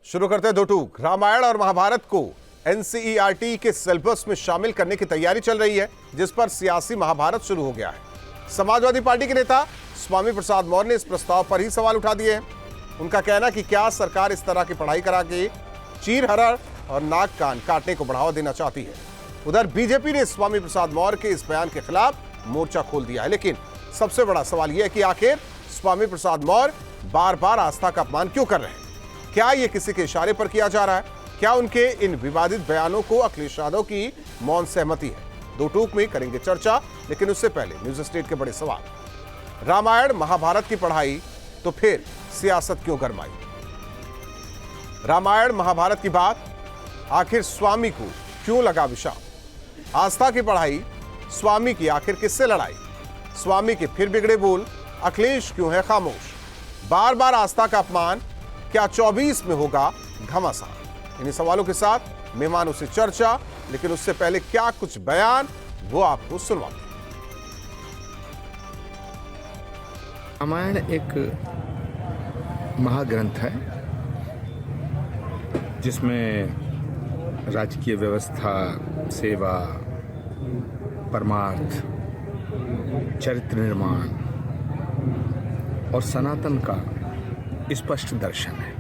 शुरू करते हैं दो टूक। रामायण और महाभारत को एनसीईआरटी के सिलेबस में शामिल करने की तैयारी चल रही है, जिस पर सियासी महाभारत शुरू हो गया है। समाजवादी पार्टी के नेता स्वामी प्रसाद मौर्य ने इस प्रस्ताव पर ही सवाल उठा दिए हैं। उनका कहना कि क्या सरकार इस तरह की पढ़ाई करा के चीर हरण और नाक कान काटने को बढ़ावा देना चाहती है। उधर बीजेपी ने स्वामी प्रसाद मौर्य के इस बयान के खिलाफ मोर्चा खोल दिया है। लेकिन सबसे बड़ा सवाल यह है कि आखिर स्वामी प्रसाद मौर्य बार बार आस्था का अपमान क्यों कर रहे हैं? क्या यह किसी के इशारे पर किया जा रहा है? क्या उनके इन विवादित बयानों को अखिलेश यादव की मौन सहमति है? दो टूक में करेंगे चर्चा, लेकिन उससे पहले न्यूज स्टेट के बड़े सवाल। रामायण महाभारत की पढ़ाई तो फिर सियासत क्यों गरमाई? रामायण महाभारत की बात आखिर स्वामी को क्यों लगा विषाद? आस्था की पढ़ाई स्वामी की आखिर किससे लड़ाई? स्वामी के फिर बिगड़े बोल, अखिलेश क्यों है खामोश? बार बार आस्था का अपमान, क्या 24 में होगा घमासान? इन्हीं सवालों के साथ मेहमानों से चर्चा, लेकिन उससे पहले क्या कुछ बयान वो आपको सुनवाते हैं। रामायण एक महाग्रंथ है जिसमें राजकीय व्यवस्था, सेवा, परमार्थ, चरित्र निर्माण और सनातन का स्पष्ट दर्शन है।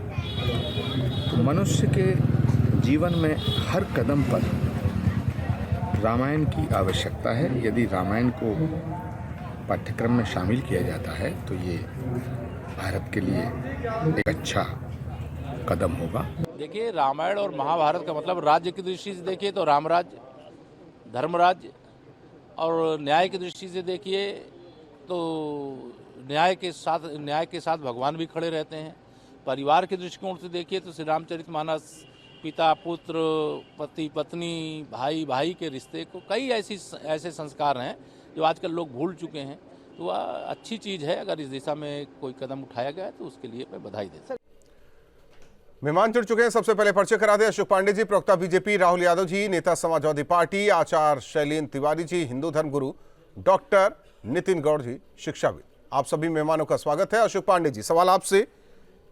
तो मनुष्य के जीवन में हर कदम पर रामायण की आवश्यकता है। यदि रामायण को पाठ्यक्रम में शामिल किया जाता है तो ये भारत के लिए एक अच्छा कदम होगा। देखिए, रामायण और महाभारत का मतलब राज्य की दृष्टि से देखिए तो रामराज्य, धर्मराज्य, और न्याय की दृष्टि से देखिए तो न्याय के साथ भगवान भी खड़े रहते हैं। परिवार के दृष्टिकोण से देखिए तो श्री रामचरितमानस पिता पुत्र, पति पत्नी, भाई भाई के रिश्ते को कई ऐसे संस्कार हैं जो आजकल लोग भूल चुके हैं। तो वह अच्छी चीज़ है। अगर इस दिशा में कोई कदम उठाया गया है तो उसके लिए मैं बधाई देता हूं। मेहमान जुड़ चुके हैं। सबसे पहले परिचय करा दे अशोक पांडे जी, प्रवक्ता बीजेपी, राहुल यादव जी, नेता समाजवादी पार्टी, आचार्य शैलेंद्र तिवारी जी, हिंदू धर्म गुरु, डॉक्टर नितिन गौड़ जी, शिक्षाविद। आप सभी मेहमानों का स्वागत है। अशोक पांडे जी, सवाल आपसे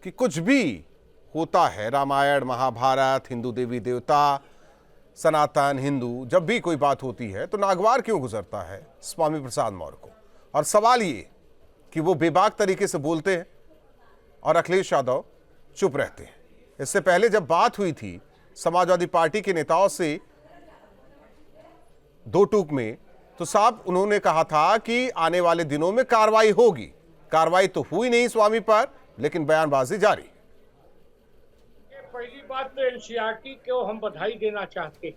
कि कुछ भी होता है, रामायण महाभारत, हिंदू देवी देवता, सनातन हिंदू, जब भी कोई बात होती है तो नागवार क्यों गुजरता है स्वामी प्रसाद मौर्य को? और सवाल ये कि वो बेबाक तरीके से बोलते हैं और अखिलेश यादव चुप रहते हैं। इससे पहले जब बात हुई थी समाजवादी पार्टी के नेताओं से दो टूक में, तो साहब उन्होंने कहा था कि आने वाले दिनों में कार्रवाई होगी। कार्रवाई तो हुई नहीं स्वामी पर, लेकिन बयानबाजी जारी। पहली बात तो एनसीईआरटी को हम बधाई देना चाहते हैं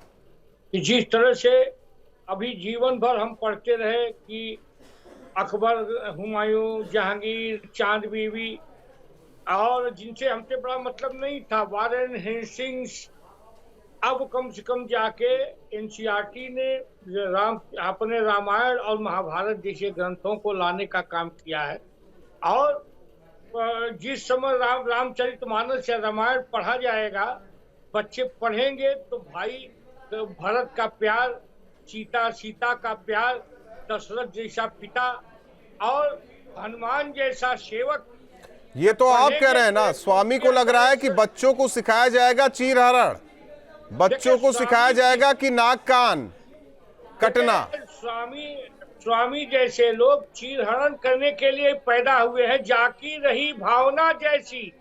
कि जिस तरह से अभी जीवन भर हम पढ़ते रहे कि अकबर, हुमायूं, जहांगीर, चांद बीवी, और जिनसे हमसे बड़ा मतलब नहीं था, वारेन हेस्टिंग्स, अब कम से कम जाके एनसीईआरटी ने अपने रामायण और महाभारत जैसे ग्रंथों को लाने का काम किया है। और जिस समय रामचरितमानस या रामायण पढ़ा जाएगा, बच्चे पढ़ेंगे तो भाई भरत का प्यार, सीता का प्यार, दशरथ जैसा पिता और हनुमान जैसा सेवक। ये तो आप कह रहे हैं ना, स्वामी को लग रहा है कि बच्चों को सिखाया जाएगा चीर हरण, बच्चों को सिखाया जाएगा कि नाक कान कटना। स्वामी जैसे लोग चीर हरण करने के लिए पैदा हुए हैं। जाकी रही भावना जैसी,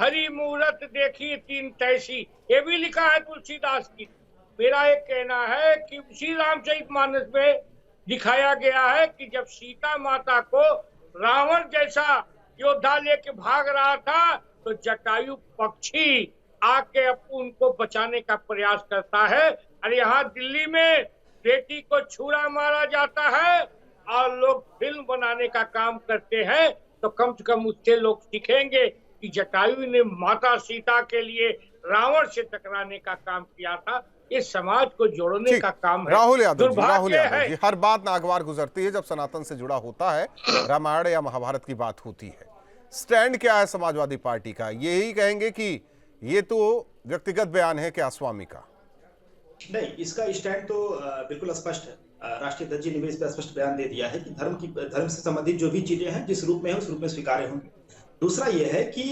हरी मूरत देखी तीन तैसी, ये भी लिखा है तुलसीदास की। मेरा एक कहना है कि श्री रामचरितमानस में दिखाया गया है कि जब सीता माता को रावण जैसा योद्धा लेके भाग रहा था तो जटायु पक्षी आके उनको बचाने का प्रयास करता है। और यहाँ दिल्ली में बेटी को छुरा मारा जाता है और लोग फिल्म बनाने का काम करते हैं, तो कम से कम उससे लोग सीखेंगे कि जटायु ने माता सीता के लिए रावण से टकराने का काम किया था। इस समाज को जोड़ने का काम है। राहुल यादव जी, हर बात नागवार गुजरती है जब सनातन से जुड़ा होता है, रामायण या महाभारत की बात होती है। स्टैंड क्या है समाजवादी पार्टी का? यही कहेंगे कि ये तो व्यक्तिगत बयान है क्या स्वामी का? नहीं, इसका स्टैंड तो बिल्कुल स्पष्ट है। राष्ट्रीय अध्यक्ष जी ने भी इस पर स्पष्ट बयान दे दिया है कि धर्म से संबंधित जो भी चीजें हैं जिस रूप में है उस रूप में स्वीकार्य होंगी। दूसरा ये है कि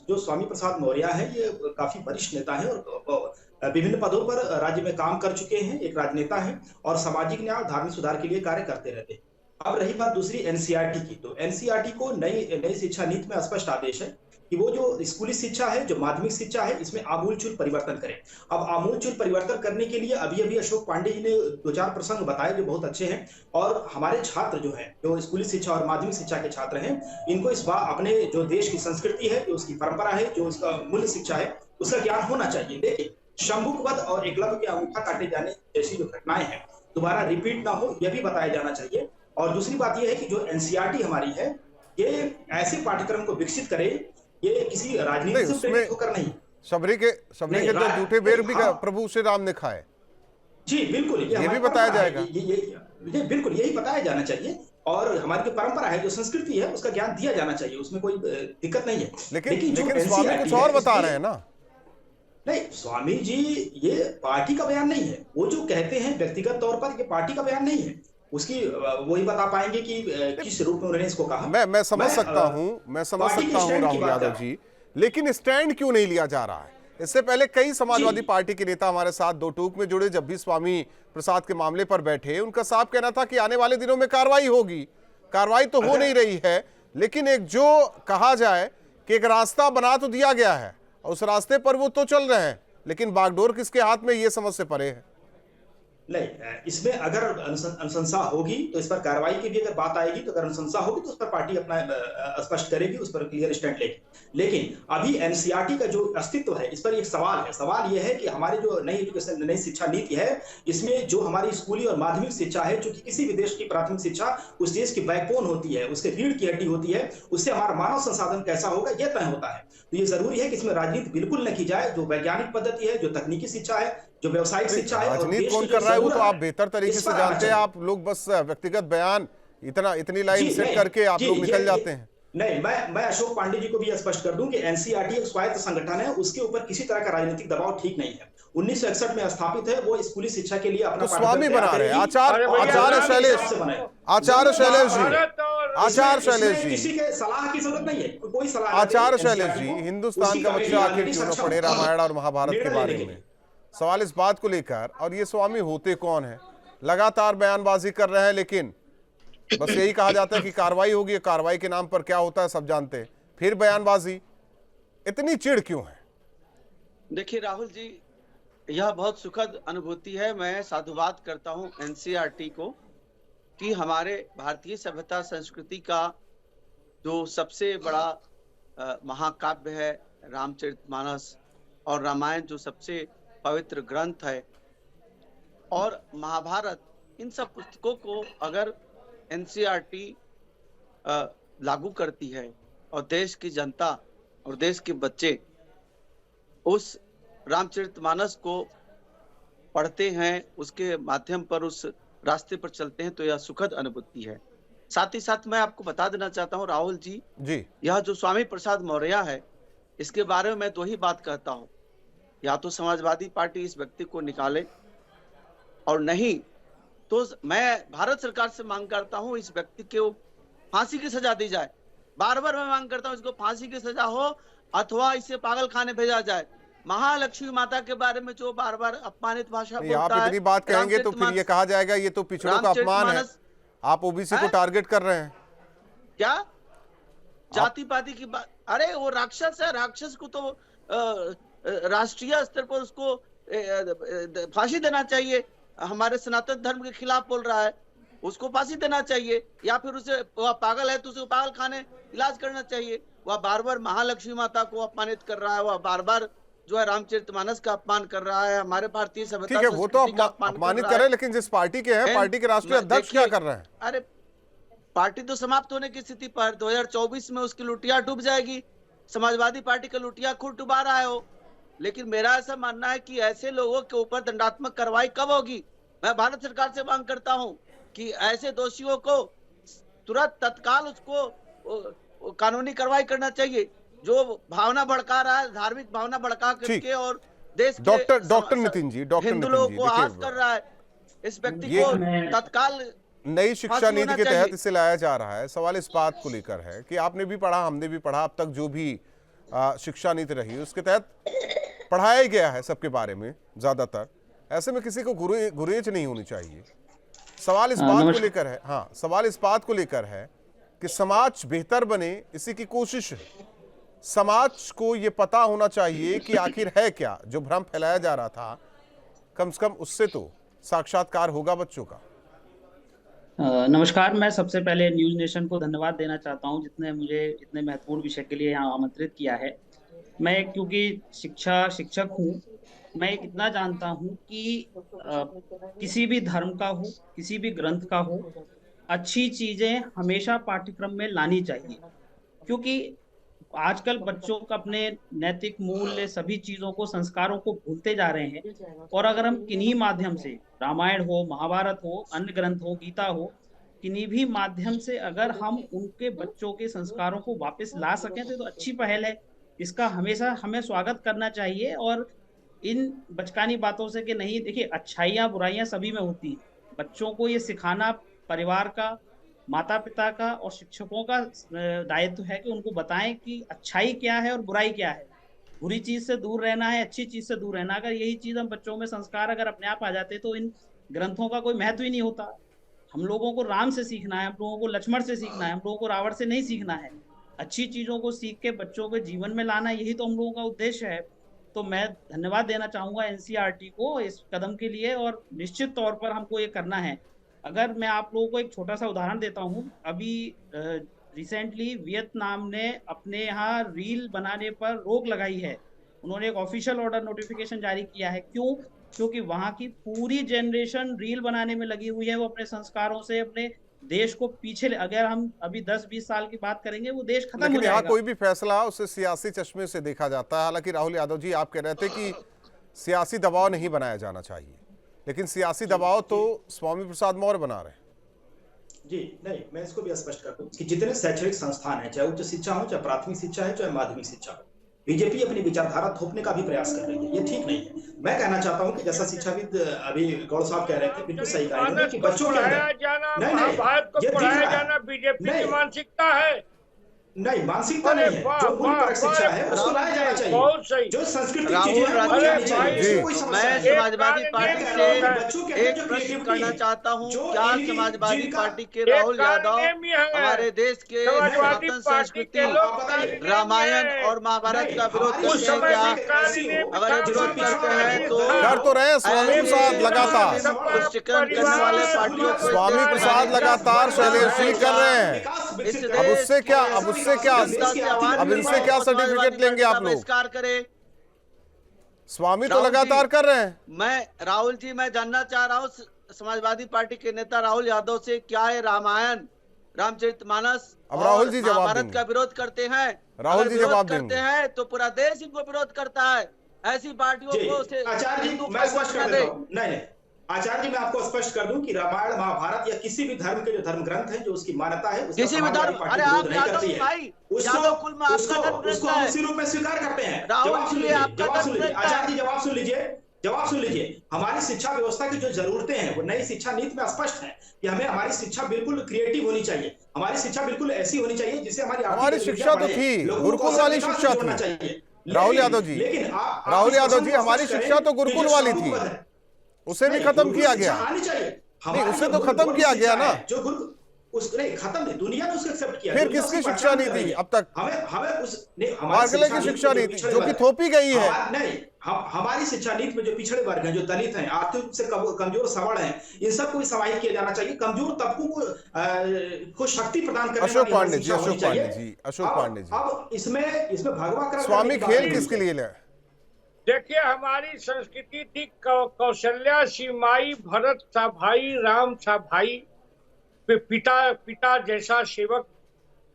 जो स्वामी प्रसाद मौर्य है ये काफी वरिष्ठ नेता है और विभिन्न पदों पर राज्य में काम कर चुके हैं, एक राजनेता है और सामाजिक न्याय और धार्मिक सुधार के लिए कार्य करते रहते हैं। अब रही बात दूसरी एनसीईआरटी की, तो एनसीईआरटी को नई शिक्षा नीति में स्पष्ट आदेश है कि वो जो स्कूली शिक्षा है, जो माध्यमिक शिक्षा है, इसमें आमूलचूल परिवर्तन करें। अब आमूलचूल परिवर्तन करने के लिए अभी अशोक पांडे जी ने 2-4 प्रसंग बताए जो बहुत अच्छे हैं और हमारे छात्र जो हैं, जो स्कूली शिक्षा और माध्यमिक शिक्षा के छात्र हैं, इनको इस बार अपने जो देश की संस्कृति है, जो उसकी परंपरा है, जो उसका मूल्य शिक्षा है, उसका ज्ञान होना चाहिए। देखिए, शंभुकवध और एकलव्य के अंगूठा काटे जाने जैसी जो घटनाएं हैं दोबारा रिपीट ना हो, यह भी बताया जाना चाहिए। और दूसरी बात यह है कि जो एनसीईआरटी हमारी है, ये ऐसे पाठ्यक्रम को विकसित करे, ये किसी राजनीति से प्रेरित होकर नहीं। शबरी के तो जूठे बेर भी प्रभु श्री राम ने खाए। जी बिल्कुल, ये भी बताया जाएगा। ये बिल्कुल यही बताया जाना चाहिए और हमारी जो परंपरा है, जो संस्कृति है, उसका ज्ञान दिया जाना चाहिए, उसमें कोई दिक्कत नहीं है। लेकिन स्वामी कुछ और बता रहे हैं ना। नहीं, स्वामी जी ये पार्टी का बयान नहीं है, वो जो कहते हैं व्यक्तिगत तौर पर, ये पार्टी का बयान नहीं है। उसकी वही बता पाएंगे कि किस रूप में उन्होंने इसको कहा। मैं समझ सकता हूं राहुल यादव जी, लेकिन स्टैंड क्यों नहीं लिया जा रहा है? इससे पहले कई समाजवादी पार्टी के नेता हमारे साथ दो टूक में जुड़े, जब भी स्वामी प्रसाद के मामले पर बैठे, उनका साफ कहना था कि आने वाले दिनों में कार्रवाई होगी। कार्रवाई तो हो नहीं रही है, लेकिन एक जो कहा जाए कि एक रास्ता बना तो दिया गया है और उस रास्ते पर वो तो चल रहे हैं, लेकिन बागडोर किसके हाथ में, ये समझ से परे है। नहीं, इसमें अगर अनुशंसा होगी तो इस पर कार्रवाई की भी अगर बात आएगी, तो अगर अनुशंसा होगी तो उस पर पार्टी अपना स्पष्ट करेगी, उस पर क्लियर स्टैंड लेगी। लेकिन अभी एनसीईआरटी का जो अस्तित्व है, इस पर एक सवाल है। सवाल यह है कि हमारी जो नई शिक्षा नीति है, इसमें जो हमारी स्कूली और माध्यमिक शिक्षा है, जो कि किसी भी देश की प्राथमिक शिक्षा उस देश की बैकबोन होती है, उसके रीढ़ की हड्डी होती है, उससे हमारा मानव संसाधन कैसा होगा यह तय होता है। तो ये जरूरी है कि इसमें राजनीति बिल्कुल न की जाए। जो वैज्ञानिक पद्धति है, जो तकनीकी शिक्षा है, जो व्यवसायिक शिक्षा है, राजनीति कौन कर रहा है वो तो आप बेहतर तरीके से जानते हैं। आप लोग बस व्यक्तिगत बयान इतनी लाइन सेट करके आप लोग निकल जाते हैं। नहीं, मैं अशोक पांडे जी को भी स्पष्ट कर दूं कि एनसीईआरटी एक स्वायत्त संगठन है, उसके ऊपर किसी तरह का राजनीतिक दबाव ठीक नहीं है। 1961 में स्थापित है, वो स्कूली शिक्षा के लिए अपना तो स्वामी बना रहे हैं। आचार्य शैलेश जी, किसी के सलाह की जरूरत नहीं है, कोई सलाह। आचार्य शैलेश जी, हिंदुस्तान का बच्चा आखिर क्यों न पढ़े रामायण और महाभारत के बारे में? सवाल इस बात को लेकर, और ये स्वामी होते कौन है? लगातार बयानबाजी कर रहे हैं, लेकिन बस यही कहा जाता है कि कार्रवाई होगी। कार्रवाई के नाम पर क्या होता है सब जानते हैं, फिर बयानबाजी। इतनी चिढ़ क्यों है? देखिए राहुल जी, यह बहुत सुखद अनुभूति है। मैं साधुवाद करता हूं एनसीईआरटी को कि हमारे भारतीय सभ्यता संस्कृति का जो सबसे बड़ा महाकाव्य है रामचरितमानस, और रामायण जो सबसे पवित्र ग्रंथ है, और महाभारत, इन सब पुस्तकों को अगर एनसीईआरटी लागू करती है और देश की जनता और देश के बच्चे उस रामचरितमानस को पढ़ते हैं, उसके माध्यम पर उस रास्ते पर चलते हैं, तो यह सुखद अनुभूति है। साथ ही साथ मैं आपको बता देना चाहता हूं राहुल जी, यह जो स्वामी प्रसाद मौर्य है, इसके बारे में मैं दो ही बात कहता हूं। या तो समाजवादी पार्टी इस व्यक्ति को निकाले, और नहीं तो मैं भारत सरकार से मांग करता हूं इस व्यक्ति को फांसी की सजा दी जाए। बार बार मैं मांग करता हूं इसको फांसी की सजा हो, अथवा इसे पागल खाने भेजा जाए। महालक्ष्मी माता के बारे में जो बार बार अपमानित भाषा बोलता है, आप इतनी बात कहेंगे तो फिर ये कहा जाएगा ये तो पिछड़ों का अपमान है, आप ओबीसी को टारगेट कर रहे हैं क्या? जाति पाति की बात, अरे वो राक्षस है, राक्षस को तो राष्ट्रीय स्तर पर उसको फांसी देना चाहिए। हमारे सनातन धर्म के खिलाफ बोल रहा है, उसको फांसी देना चाहिए, या फिर उसे, वह पागल है तो उसे पागल खाने इलाज करना चाहिए। वह बार बार महालक्ष्मी माता को अपमानित कर रहा है, वह बार बार जो है रामचरितमानस का अपमान कर रहा है, हमारे भारतीय सभ्यता। ठीक है, वो तो अपमानित कर रहे हैं, लेकिन जिस पार्टी के हैं, पार्टी के राष्ट्रीय अध्यक्ष क्या कर रहे हैं? अरे पार्टी तो समाप्त होने की स्थिति पर, 2024 में उसकी लुटिया डूब जाएगी। समाजवादी पार्टी का लुटिया खुद डुबा रहा है वो। लेकिन मेरा ऐसा मानना है कि ऐसे लोगों के ऊपर दंडात्मक कार्रवाई कब होगी? मैं भारत सरकार से मांग करता हूं कि ऐसे दोषियों को तुरंत तत्काल उसको कानूनी कार्रवाई करना चाहिए। जो भावना भड़का रहा है, धार्मिक भावना भड़का करके और देश के डॉक्टर नितिन जी, हिंदू लोगों को आहत कर रहा है, इस व्यक्ति को तत्काल नई शिक्षा फांसी नीति होना के चाहिए। तहत इसे लाया जा रहा है। सवाल इस बात को लेकर है कि आपने भी पढ़ा, हमने भी पढ़ा, अब तक जो भी शिक्षा नीति रही उसके तहत पढ़ाया ही गया है सबके बारे में ज्यादातर। ऐसे में किसी को गुरेज नहीं होनी चाहिए। सवाल इस बात को लेकर है, हाँ, सवाल इस बात को लेकर है कि समाज बेहतर बने, इसी की कोशिश है। समाज को ये पता होना चाहिए कि आखिर है क्या जो भ्रम फैलाया जा रहा था, कम से कम उससे तो साक्षात्कार होगा बच्चों का। नमस्कार। मैं सबसे पहले न्यूज़ नेशन को धन्यवाद देना चाहता हूं जितने मुझे इतने महत्वपूर्ण विषय के लिए यहाँ आमंत्रित किया है। मैं क्योंकि शिक्षक हूं, मैं इतना जानता हूं कि किसी भी धर्म का हो, किसी भी ग्रंथ का हो, अच्छी चीजें हमेशा पाठ्यक्रम में लानी चाहिए, क्योंकि आजकल बच्चों का अपने नैतिक मूल्य, सभी चीजों को, संस्कारों को भूलते जा रहे हैं। और अगर हम किन्हीं माध्यम से, रामायण हो, महाभारत हो, अन्य ग्रंथ हो, गीता हो, किन्हीं भी माध्यम से अगर हम उनके बच्चों के संस्कारों को वापस ला सकें तो अच्छी पहल है। इसका हमेशा हमें स्वागत करना चाहिए। और इन बचकानी बातों से कि नहीं, देखिए, अच्छाइयाँ बुराइयाँ सभी में होती हैं। बच्चों को ये सिखाना परिवार का, माता पिता का और शिक्षकों का दायित्व है कि उनको बताएं कि अच्छाई क्या है और बुराई क्या है। बुरी चीज से दूर रहना है, अच्छी चीज से दूर रहना। अगर यही चीज हम बच्चों में संस्कार अगर अपने आप आ जाते तो इन ग्रंथों का कोई महत्व ही नहीं होता। हम लोगों को राम से सीखना है, हम लोगों को लक्ष्मण से सीखना है, हम लोगों को रावण से नहीं सीखना है। अच्छी चीजों को सीख के बच्चों के जीवन में लाना, यही तो हम लोगों का उद्देश्य है। तो मैं धन्यवाद देना चाहूंगा एनसीईआरटी को इस कदम के लिए, और निश्चित तौर पर हमको ये करना है। अगर मैं आप लोगों को एक छोटा सा उदाहरण देता हूँ, अभी रिसेंटली वियतनाम ने अपने यहाँ रील बनाने पर रोक लगाई है। उन्होंने एक ऑफिशियल ऑर्डर नोटिफिकेशन जारी किया है। क्यों? क्योंकि वहाँ की पूरी जनरेशन रील बनाने में लगी हुई है। वो अपने संस्कारों से अपने देश को पीछे अगर हम अभी 10-20 साल की बात करेंगे, वो देश खत्म हो लेकिन यहाँ जाएगा। कोई भी फैसला उसे सियासी चश्मे से देखा जाता है। हालांकि राहुल यादव जी, आप कह रहे थे कि सियासी दबाव नहीं बनाया जाना चाहिए, लेकिन सियासी दबाव तो स्वामी प्रसाद मौर्य बना रहे हैं। जी नहीं, मैं इसको भी स्पष्ट कर दूं कि जितने शैक्षणिक संस्थान हैं, चाहे उच्च शिक्षा हो, चाहे प्राथमिक शिक्षा है, चाहे माध्यमिक शिक्षा हो, बीजेपी अपनी विचारधारा थोपने का भी प्रयास कर रही है। ये ठीक नहीं है। मैं कहना चाहता हूं कि जैसा शिक्षाविद अभी गौड़ साहब कह रहे थे, बिल्कुल सही कहा इन्होंने कि बच्चों के अंदर महाभारत को पढ़ाया जाना बीजेपी की मानसिकता है। नहीं, मानसिकता नहीं है। जो मूल परक शिक्षा है उसको लाया जाना चाहिए। जो संस्कृति चीजें हैं वो लानी चाहिए। मैं समाजवादी पार्टी से एक प्रश्न करना चाहता हूँ। क्या समाजवादी पार्टी के राहुल यादव हमारे देश के सनातन संस्कृति रामायण और महाभारत का विरोध करते हैं क्या? अगर विरोध करते हैं तो कर तो रहे स्वामी प्रसाद लगातार, तुष्टिकरण करने वाले पार्टियों को स्वामी प्रसाद लगातार शैलेश जी कर रहे हैं। अब उससे क्या, अब इनसे क्या सर्टिफिकेट लेंगे आप लोग? करें। स्वामी तो लगातार कर रहे हैं। मैं राहुल जी, मैं जानना चाह रहा हूँ समाजवादी पार्टी के नेता राहुल यादव से, क्या है रामायण, रामचरितमानस अब राहुल जी जवाब महाभारत देंगे। का विरोध करते हैं? राहुल जी जवाब देंगे। करते हैं तो पूरा देश इनको विरोध करता है। ऐसी पार्टियों को आचार्य जी, मैं स्पष्ट कर देता हूं। नहीं, आचार्य जी, मैं आपको स्पष्ट कर दूं कि रामायण, महाभारत या किसी भी धर्म के जो धर्म ग्रंथ है, जो उसकी मान्यता है, किसी भी धर्म, अरे आप यादव भाई, यादव कुल में आपका धर्म उसको हम उसी रूप में स्वीकार करते हैं। राहुल जी, आपका जवाब सुन लीजिए धर्म आचार्य जी, जवाब सुन लीजिए। हमारी शिक्षा व्यवस्था की जो जरूरतें हैं वो नई शिक्षा नीति में स्पष्ट है कि हमें हमारी शिक्षा बिल्कुल क्रिएटिव होनी चाहिए। हमारी शिक्षा बिल्कुल ऐसी होनी चाहिए जिससे हमारी शिक्षा तो थी, गुरुकुल वाली शिक्षा थी। राहुल यादव जी, राहुल यादव जी, हमारी शिक्षा तो गुरुकुल वाली थी, उसे भी खत्म किया गया। नहीं, उसे तो खत्म किया गया ना। जो गुरु उसने खत्म नहीं, दुनिया ने उसको एक्सेप्ट किया। फिर किसकी शिक्षा नीति अब तक? हमें उस नहीं, मार्गले की शिक्षा नीति जो कि थोपी गई है। नहीं, हमारी शिक्षा नीति में जो पिछड़े वर्ग हैं, जो दलित हैं, आर्थिक रूप से कमजोर सवर्ण हैं, इन सबको भी समाहित किया जाना चाहिए। कमजोर तबकों को शक्ति प्रदान करने अशोक पांडे जी, अब इसमें भगवा स्वामी खेल किसके लिए ले? देखिए, हमारी संस्कृति थी कौशल्या सीमाई, भरत था भाई, राम था भाई, पिता जैसा सेवक।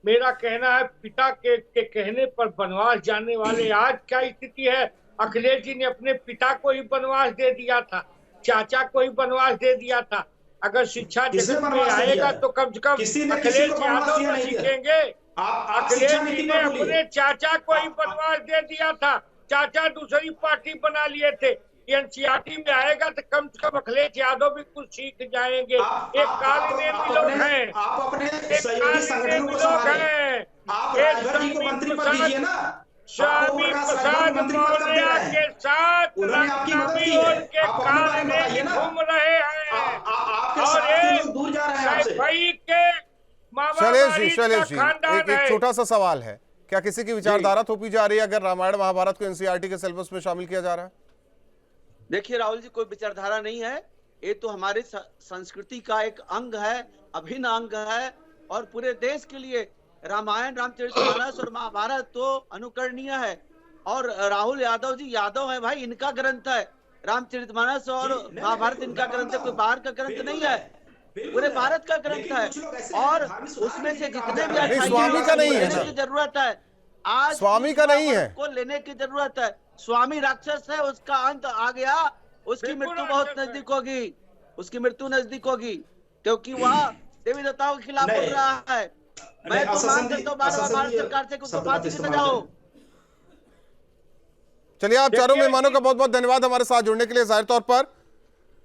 मेरा कहना है, पिता के कहने पर वनवास जाने वाले। आज क्या स्थिति है? अखिलेश जी ने अपने पिता को ही वनवास दे दिया था, चाचा को ही वनवास दे दिया था। अगर शिक्षा जगत में आएगा तो कम से कम अखिलेश यादव तो सीखेंगे। अखिलेश जी ने अपने चाचा को ही वनवास दे दिया था, चाचा दूसरी पार्टी बना लिए थे। एनसीईआरटी में आएगा तो कम से कम अखिलेश यादव भी कुछ सीख जाएंगे। एक काले नेमी लोग हैं, आप अपने एक सहयोगी काले संगठनों नेमी को लोग संभालें। हैं। आप एक राजभर जी को मंत्री पद दीजिए ना। स्वामी प्रसाद मौर्य के साथ उन्होंने आपकी मदद लखनवी की है। और के आप अपने बारे में काले बताइए ना। घूम रहे हैं आपके और साथ के एक लोग दूर जा रहे हैं आपसे। भाई के मामा शैलेश का जी खानदान एक है। छोटा सा सवाल है, क्या किसी की विचारधारा थोपी जा रही है अगर रामायण महाभारत को एनसीईआरटी के सिलेबस में शामिल किया जा रहा है? देखिए राहुल जी, कोई विचारधारा नहीं है, ये तो हमारी संस्कृति का एक अंग है, अभिन्न अंग है, और पूरे देश के लिए रामायण, रामचरितमानस और महाभारत तो अनुकरणीय है। और राहुल यादव जी यादव है भाई, इनका ग्रंथ है रामचरितमानस और महाभारत, इनका ग्रंथ है, कोई बाहर का ग्रंथ नहीं है, पूरे भारत का ग्रंथ है। और उसमें से जितने भी अच्छाई स्वामी का नहीं है लेने की जरूरत है, आज स्वामी का नहीं है को लेने की जरूरत है। स्वामी राक्षस है, उसका अंत आ गया, उसकी मृत्यु बहुत नजदीक होगी, उसकी मृत्यु नजदीक होगी, क्योंकि वह देवी देवताओं के खिलाफ बोल रहा है। मैं तो मांग करता हूँ भारत सरकार से कुछ फांसी की सजा हो। चलिए, आप चारों मेहमानों का बहुत बहुत धन्यवाद हमारे साथ जुड़ने के लिए। जाहिर तौर पर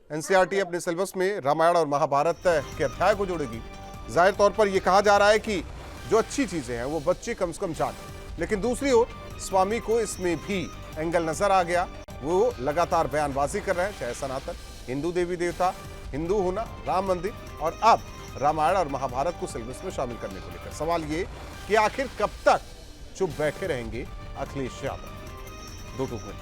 एनसीईआरटी अपने सिलेबस में रामायण और महाभारत के अध्याय को जोड़ेगी। जाहिर तौर पर यह कहा जा रहा है कि जो अच्छी चीजें हैं वो बच्चे कम से कम जाने, लेकिन दूसरी ओर स्वामी को इसमें भी एंगल नजर आ गया। वो लगातार बयानबाजी कर रहे हैं, चाहे सनातन, हिंदू देवी देवता, हिंदू होना, राम मंदिर, और अब रामायण और महाभारत को सिलेबस में शामिल करने को लेकर। सवाल ये कि आखिर कब तक चुप बैठे रहेंगे अखिलेश यादव? 2 टूक में